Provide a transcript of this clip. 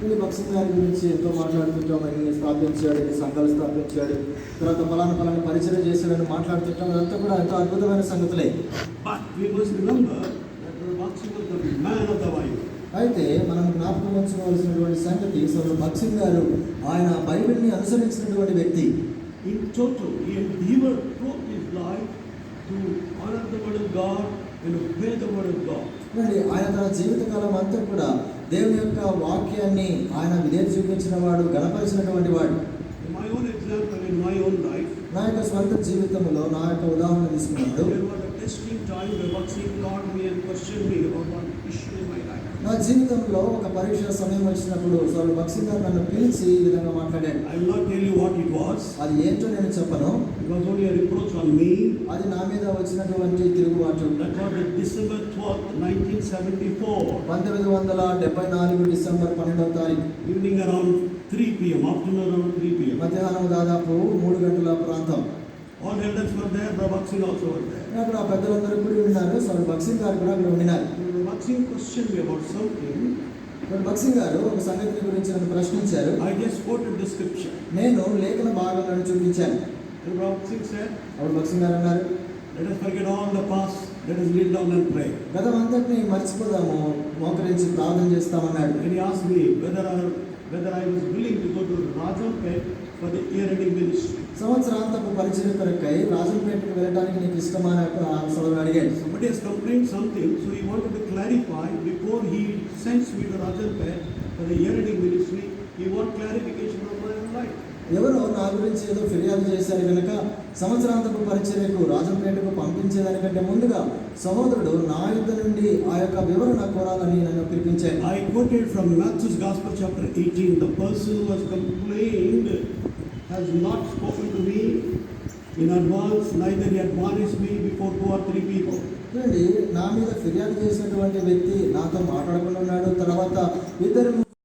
వీళ్ళు భక్సింగ్ గారి గురించి ఎంతో మాట్లాడుతుంటాం. ఆయన స్థాపించాడు, ఈ సంఘాలు స్థాపించాడు, తర్వాత పలానా పరిచయం చేశాడని మాట్లాడుతుంటాం. అదంతా కూడా ఎంతో అద్భుతమైన సంగతులే. అయితే మనం జ్ఞాపకం ఉంచుకోవాల్సినటువంటి సంగతి, అసలు భక్సింగ్ గారు ఆయన బైబిల్ని అనుసరించినటువంటి వ్యక్తి. In total, he endeavored throughout his life to honor the word of God and obey the word of God. ఆయన తన జీవితకాలం అంతా కూడా దేవుని యొక్క వాక్యాన్ని ఆయన విధేయత చూపించిన వాడు, గణపరిచినటువంటి వాడు. In my own example, in my own life, నా యొక్క స్వంత జీవితంలో నా యొక్క ఉదాహరణ తీసుకున్నప్పుడు, there was a testing time where Bhaksing called me and questioned me about one issue in my life. నా జీవితంలో ఒక పరీక్ష సమయం వచ్చినప్పుడు స్వామి భక్సింగ్ గారు నన్ను పిలిచి ఈ విధంగా మాట్లాడాడు. I will not tell you what it was. అది ఏంటో నేను చెప్పను. It was only a reproach on me. అది నా మీద వచ్చినటువంటి తిరుగుబాటు. That was December 12th, 1974. 1974 December 12వ తారీఖు. Evening around 3 p.m. Afternoon around 3 p.m. మధ్యాహ్నం దాదాపు 3 గంటల ప్రాంతం. All elders were there. Bhaksing also was there. అక్కడ ఆ పెద్దలందరూ కూడా ఉన్నారు. స్వామి భక్సింగ్ గారు కూడా అక్కడ ఉన్నారు. Bhaksing questioned me about something. భక్సింగ్ గారు ఒక సంగతి గురించి నన్ను ప్రశ్నించారు. I just quoted the scripture. నేను లేఖన భాగాలను చూపించాను. And Bhaksing said, అప్పుడు భక్సింగ్ గారు అన్నారు, let us forget all the past. Let us kneel down and pray. గతమంతటిని మర్చిపోదాము, మోకరించి ప్రార్థన చేస్తామన్నాడు. And he asked me whether I was willing to go to Rajampet for the year-ending ministry. సంవత్సరాంతపు పరిచయ కొరకై రాజంపేటకు వెళ్ళడానికి నీకు ఇష్టమా అని సోదరుడు అడిగాడు. Somebody has complained something, so he wanted to clarify before he sends me to Rajampet for the year-ending ministry. He wants clarification of my life. ఎవరో నా గురించి ఏదో ఫిర్యాదు చేశారు కనుక సంవత్సరాంతపు పరిచర్యకు రాజంపేటకు పంపించేదానికంటే ముందుగా సహోదరుడు నా యుద్ధ నుండి ఆ యొక్క వివరణ కోరాలని నన్ను పిలిపించాడు. I quoted from Matthew's Gospel chapter 18. The person who has complained has not spoken to me in advance, neither he admonished me before 2 or 3 people. నా మీద ఫిర్యాదు చేసినటువంటి వ్యక్తి నాతో మాట్లాడకుండా ఉన్నాడు. తర్వాత 2